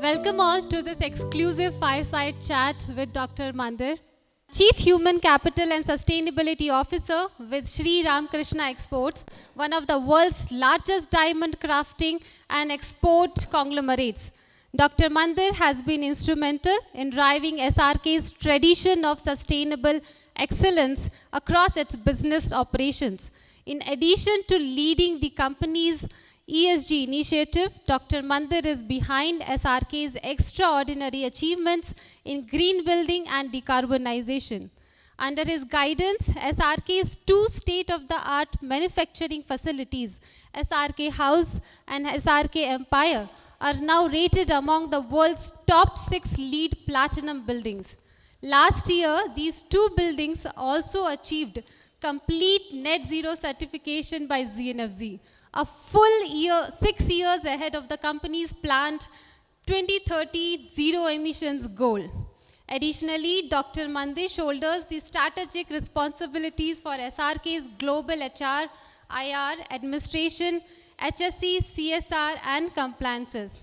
Welcome all to this exclusive Fireside chat with Dr. Mandir, Chief Human Capital and Sustainability Officer with Shree Ramkrishna Exports, one of the world's largest diamond crafting and export conglomerates. Dr. Mandir has been instrumental in driving SRK's tradition of sustainable excellence across its business operations. In addition to leading the company's ESG initiative, Dr. Mandir is behind SRK's extraordinary achievements in green building and decarbonization. Under his guidance, SRK's two state-of-the-art manufacturing facilities, SRK House and SRK Empire, are now rated among the world's top 6 LEED Platinum buildings. Last year, these two buildings also achieved complete net zero certification by GNFZ, a full year, 6 years ahead of the company's planned 2030 zero emissions goal. Additionally, Dr. Mandir shoulders the strategic responsibilities for SRK's global HR, IR, administration, HSE, CSR, and compliances.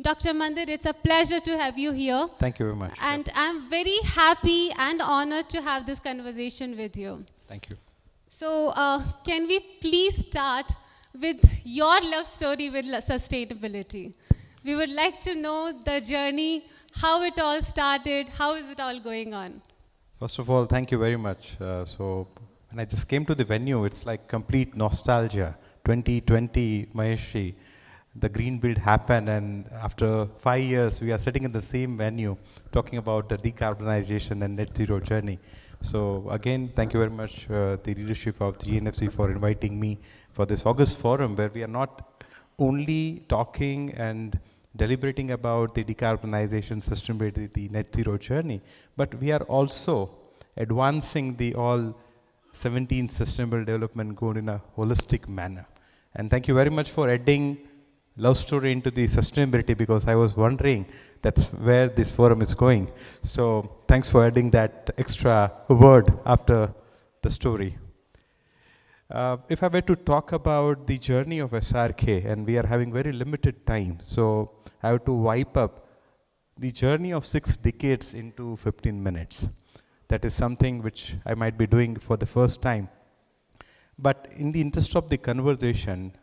Dr. Mandir, it's a pleasure to have you here. Thank you very much. And I'm very happy and honored to have this conversation with you. Thank you. So, can we please start with your love story with sustainability? We would like to know the journey, how it all started, how is it all going on? First of all, thank you very much. So, when I just came to the venue, it's like complete nostalgia. 2020, Mahesh, the Greenbuild happened, and after 5 years, we are sitting in the same venue talking about the decarbonization and net zero journey. So again, thank you very much, the leadership of GNFZ, for inviting me for this August forum, where we are not only talking and deliberating about the decarbonization, sustainability, the net zero journey, but we are also advancing the all 17 sustainable development goal in a holistic manner. And thank you very much for adding love story into the sustainability, because I was wondering that's where this forum is going. So thanks for adding that extra word after the story. If I were to talk about the journey of SRK, and we are having very limited time, so I have to wipe up the journey of 6 decades into 15 minutes. That is something which I might be doing for the first time. But in the interest of the conversation,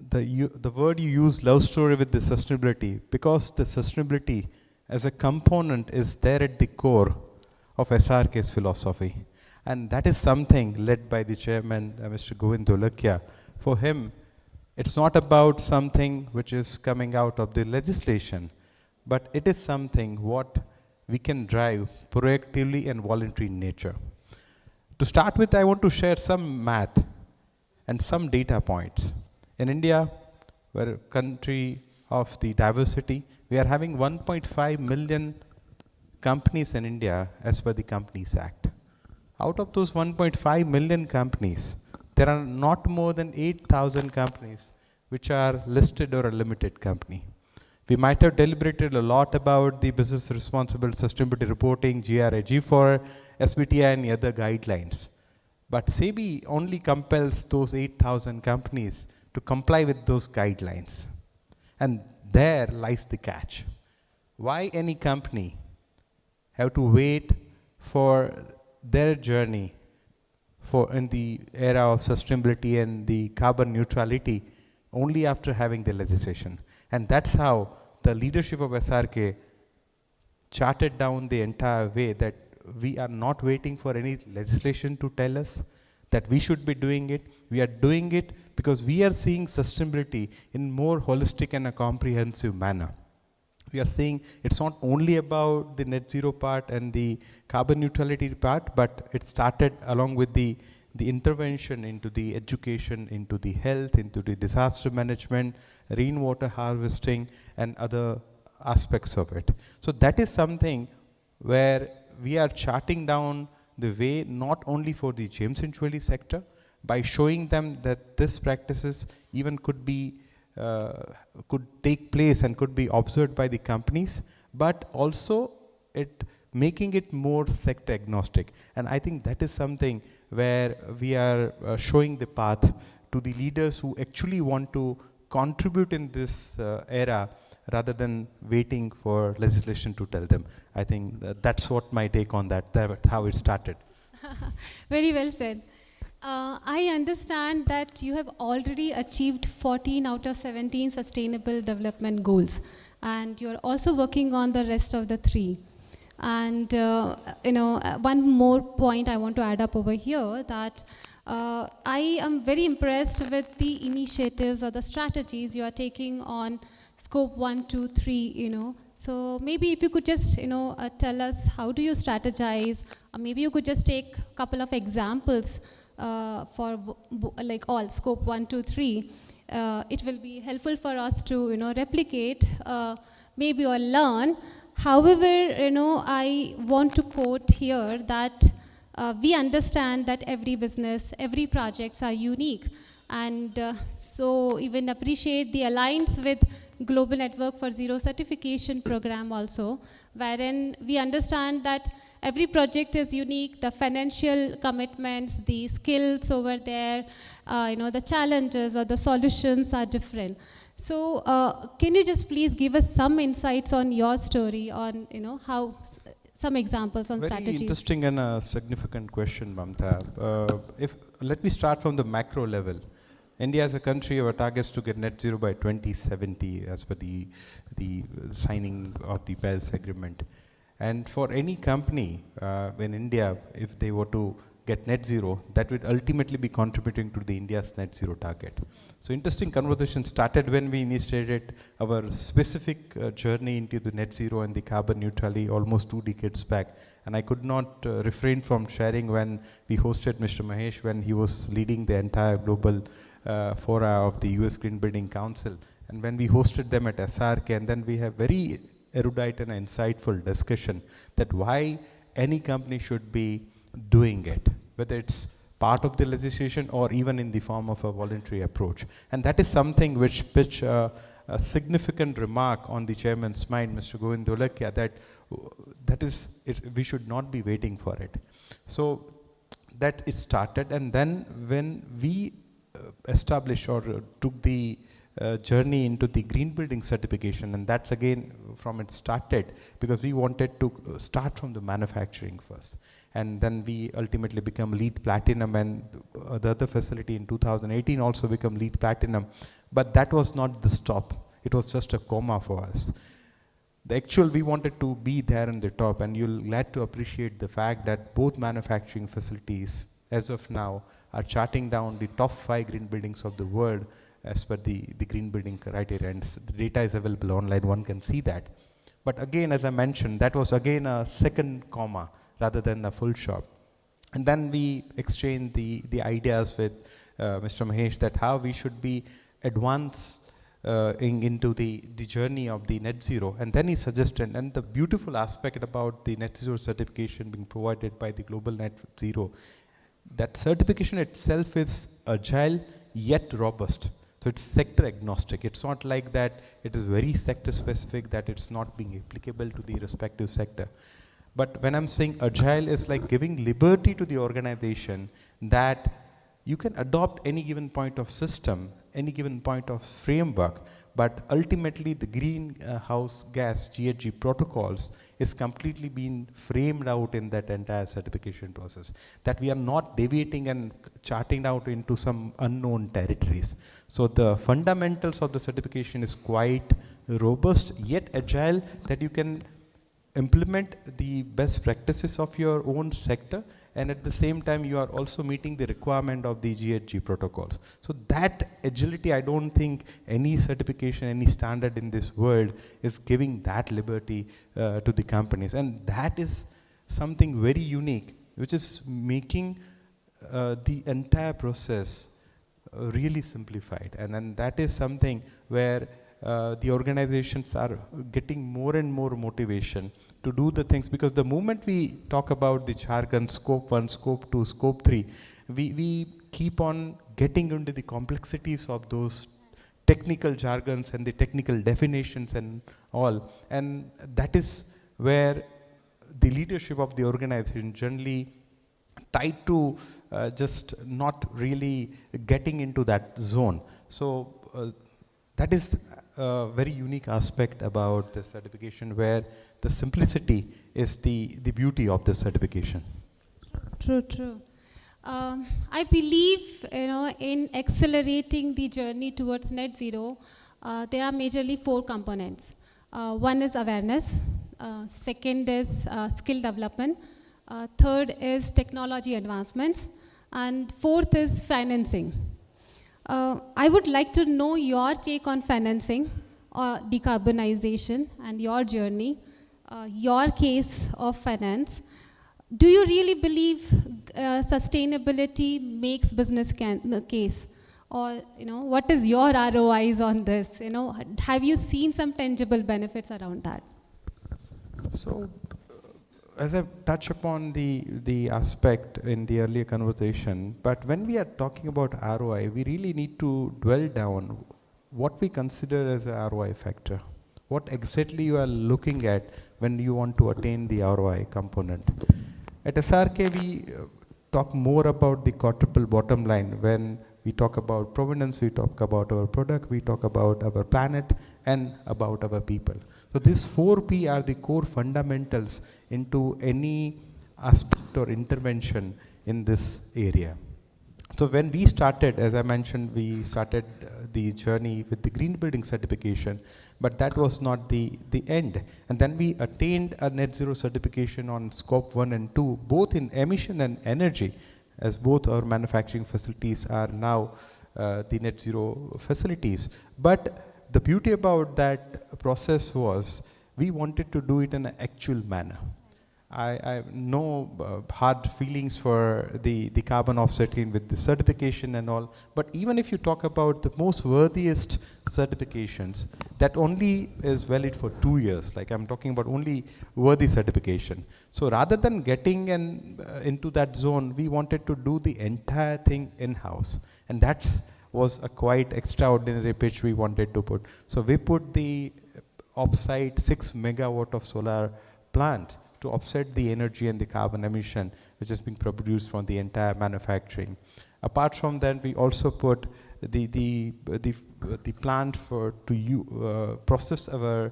the word you use, love story, with the sustainability, because the sustainability as a component is there at the core of SRK's philosophy. And that is something led by the chairman, Mr. Govind Dolakia. For him, it's not about something which is coming out of the legislation, but it is something what we can drive proactively and voluntary in nature. To start with, I want to share some math and some data points. In India, we're a country of the diversity. We are having 1.5 million companies in India as per the Companies Act. Out of those 1.5 million companies, there are not more than 8,000 companies which are listed or a limited company. We might have deliberated a lot about the business responsible sustainability reporting, GRI, G4, SBTi, and other guidelines. But SEBI only compels those 8,000 companies to comply with those guidelines. And there lies the catch. Why any company have to wait for their journey in the era of sustainability and the carbon neutrality only after having the legislation? And that's how the leadership of SRK charted down the entire way, that we are not waiting for any legislation to tell us that we should be doing it. We are doing it because we are seeing sustainability in more holistic and a comprehensive manner. We are saying it's not only about the net zero part and the carbon neutrality part, but it started along with the intervention into the education, into the health, into the disaster management, rainwater harvesting, and other aspects of it. So that is something where we are charting down the way, not only for the gems and jewelry sector, by showing them that this practices even could take place and could be observed by the companies, but also making it more sector agnostic. And I think that is something where we are showing the path to the leaders who actually want to contribute in this era rather than waiting for legislation to tell them. I think that's what my take on that. That's how it started. Very well said. I understand that you have already achieved 14 out of 17 sustainable development goals, and you're also working on the rest of the 3. And one more point I want to add up over here, that I am very impressed with the initiatives or the strategies you are taking on scope 1, 2, 3. So maybe if you could just tell us, how do you strategize, or maybe you could just take a couple of examples for like all scope 1, 2, 3. It will be helpful for us to replicate, maybe, or learn. However, I want to quote here that we understand that every business, every projects are unique, and so even appreciate the alliance with Global Network for Zero certification program also, wherein we understand that every project is unique, the financial commitments, the skills over there, the challenges or the solutions are different. So can you just please give us some insights on your story, on how, some examples on strategies? Very interesting and a significant question, Mamta. Let me start from the macro level. India as a country, our target is to get net zero by 2070 as per the signing of the Paris Agreement. And for any company in India, if they were to get net zero, that would ultimately be contributing to the India's net zero target. So interesting conversation started when we initiated our specific journey into the net zero and the carbon neutrality almost 2 decades back. And I could not refrain from sharing when we hosted Mr. Mahesh, when he was leading the entire global fora of the US Green Building Council. And when we hosted them at SRK, and then we have very erudite and insightful discussion that why any company should be doing it, whether it's part of the legislation or even in the form of a voluntary approach. And that is something which pitch a significant remark on the chairman's mind, Mr. Govind Dolakia, that is, we should not be waiting for it. So that it started, and then when we established or took the journey into the green building certification, and that's again from it started because we wanted to start from the manufacturing first, and then we ultimately become LEED Platinum, and the other facility in 2018 also become LEED Platinum. But that was not the stop, it was just a comma for us. The actual, we wanted to be there in the top, and you'll glad to appreciate the fact that both manufacturing facilities as of now are charting down the top 5 green buildings of the world as per the green building criteria, and the data is available online, one can see that. But again, as I mentioned, that was again a second comma rather than a full stop. And then we exchanged the ideas with Mr. Mahesh that how we should be advanced into the journey of the net zero. And then he suggested, and the beautiful aspect about the net zero certification being provided by the global net zero, that certification itself is agile yet robust. So it's sector agnostic. It's not like that it is very sector specific, that it's not being applicable to the respective sector. But when I'm saying agile, is like giving liberty to the organization that you can adopt any given point of system, any given point of framework, but ultimately the greenhouse gas GHG protocols is completely being framed out in that entire certification process, that we are not deviating and charting out into some unknown territories. So the fundamentals of the certification is quite robust yet agile, that you can implement the best practices of your own sector, and at the same time you are also meeting the requirement of the GHG protocols. So that agility, I don't think any certification, any standard in this world is giving that liberty to the companies, and that is something very unique, which is making the entire process really simplified. And then that is something where the organizations are getting more and more motivation to do the things, because the moment we talk about the jargon, scope 1, scope 2, scope 3, we keep on getting into the complexities of those technical jargons and the technical definitions and all. And that is where the leadership of the organization generally tied to just not really getting into that zone. So that is a very unique aspect about this certification where the simplicity is the beauty of this certification. True, true. I believe, in accelerating the journey towards net zero, there are majorly 4 components. One is awareness, second is skill development, third is technology advancements, and fourth is financing. I would like to know your take on financing or decarbonization and your journey, your case of finance. Do you really believe sustainability makes business case? Or, what is your ROIs on this? Have you seen some tangible benefits around that? So, as I touched upon the aspect in the earlier conversation, but when we are talking about ROI, we really need to dwell down what we consider as a ROI factor. What exactly you are looking at when you want to attain the ROI component. At SRK, we talk more about the quadruple bottom line. When we talk about provenance, we talk about our product, we talk about our planet, and about our people. So these 4P are the core fundamentals into any aspect or intervention in this area. So when we started, as I mentioned, we started the journey with the green building certification, but that was not the end. And then we attained a net zero certification on scope 1 and 2, both in emission and energy, as both our manufacturing facilities are now the net zero facilities. But the beauty about that process was we wanted to do it in an actual manner. I have no hard feelings for the carbon offsetting with the certification and all, but even if you talk about the most worthiest certifications, that only is valid for 2 years. Like I'm talking about only worthy certification. So rather than getting into that zone, we wanted to do the entire thing in-house, and that was a quite extraordinary pitch we wanted to put. So we put the offsite 6 megawatt of solar plant to offset the energy and the carbon emission which is being produced from the entire manufacturing. Apart from that, we also put the plant to process our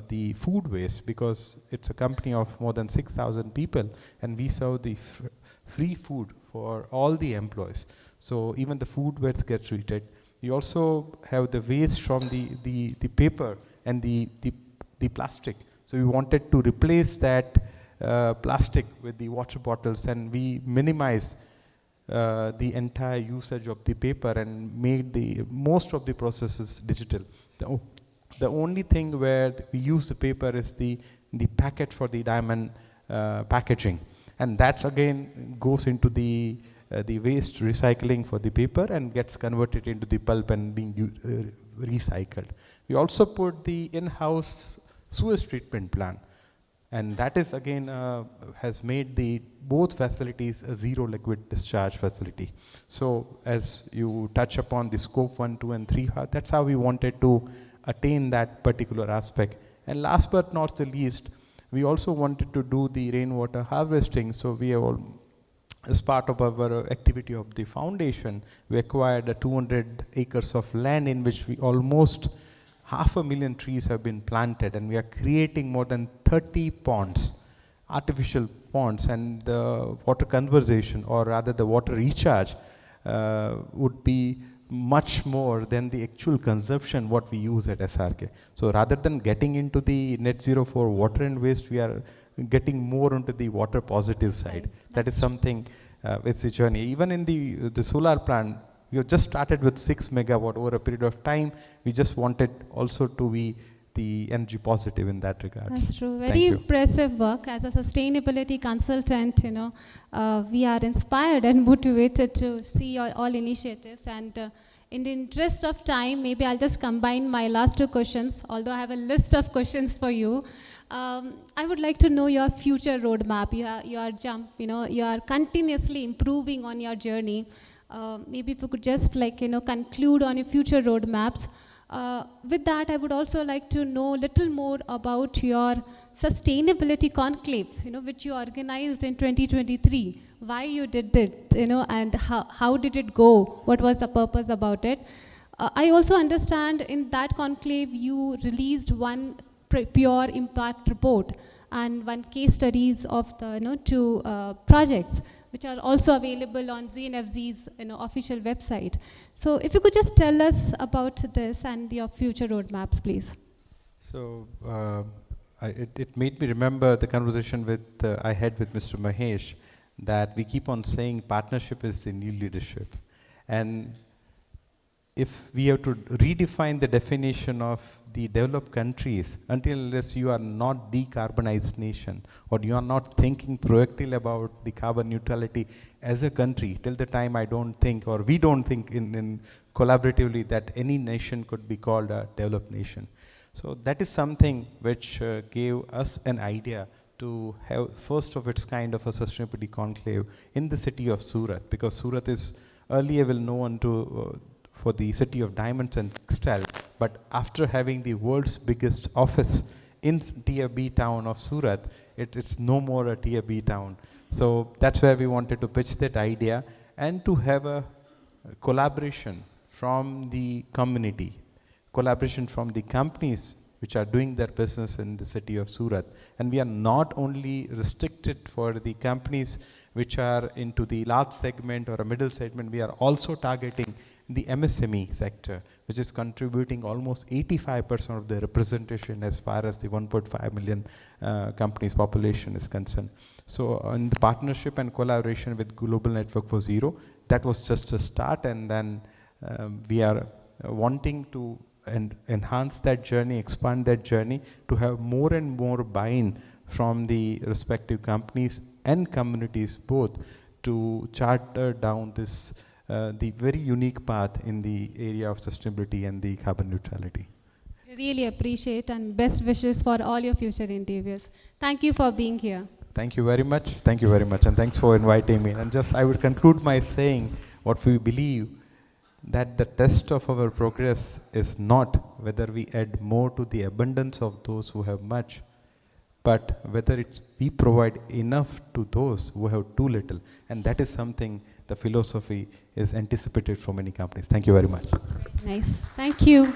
the food waste, because it's a company of more than 6,000 people, and we serve the free food for all the employees. So even the food waste gets treated. We also have the waste from the paper and the plastic. So we wanted to replace that plastic with the water bottles, and we minimize the entire usage of the paper and made the most of the processes digital. The only thing where we use the paper is the packet for the diamond packaging, and that's again goes into the waste recycling for the paper and gets converted into the pulp and being recycled. We also put the in-house sewage treatment plant, and that is again has made the both facilities a zero liquid discharge facility. So as you touch upon the scope 1, 2 and 3, that's how we wanted to attain that particular aspect. And last but not the least, we also wanted to do the rainwater harvesting. So we have all, as part of our activity of the foundation, we acquired 200 acres of land in which we almost 500,000 trees have been planted, and we are creating more than 30 ponds, artificial ponds, and the water conservation, or rather the water recharge, would be much more than the actual consumption what we use at SRK. So rather than getting into the net zero for water and waste, we are getting more into the water positive side. That is something, it's a journey. Even in the solar plant, we have just started with 6 megawatt over a period of time. We just wanted also to be the energy positive in that regard. That's true. Very impressive work. As a sustainability consultant, we are inspired and motivated to see your all initiatives. And in the interest of time, maybe I'll just combine my last 2 questions, although I have a list of questions for you. I would like to know your future roadmap. You are continuously improving on your journey. Maybe if you could just conclude on your future roadmaps. With that, I would also like to know a little more about your sustainability conclave, which you organized in 2023. Why you did it, and how did it go? What was the purpose about it? I also understand in that conclave you released one pure impact report and one case studies of the two projects which are also available on GNFZ's official website. So if you could just tell us about this and your future roadmaps, please. So it made me remember the conversation I had with Mr. Mahesh, that we keep on saying partnership is the new leadership. And if we have to redefine the definition of the developed countries, unless you are not decarbonized nation, or you are not thinking proactively about the carbon neutrality as a country, till the time I don't think, or we don't think in collaboratively, that any nation could be called a developed nation. So that is something which gave us an idea to have first of its kind of a sustainability conclave in the city of Surat, because Surat is earlier well known for the city of diamonds and textile, but after having the world's biggest office in Tier B town of Surat, it's no more a Tier B town. So that's where we wanted to pitch that idea and to have a collaboration from the community, collaboration from the companies which are doing their business in the city of Surat. And we are not only restricted for the companies which are into the large segment or a middle segment, we are also targeting the MSME sector, which is contributing almost 85% of the representation as far as the 1.5 million companies population is concerned. So in the partnership and collaboration with Global Network for Zero, that was just a start, and then we are wanting to enhance that journey, expand that journey, to have more and more buy-in from the respective companies and communities both, to charter down this the very unique path in the area of sustainability and the carbon neutrality. Really appreciate, and best wishes for all your future endeavors. Thank you for being here. Thank you very much. Thank you very much, and thanks for inviting me. And just I would conclude by saying what we believe, that the test of our progress is not whether we add more to the abundance of those who have much, but whether we provide enough to those who have too little. And that is something the philosophy is anticipated from many companies. Thank you very much. Nice. Thank you.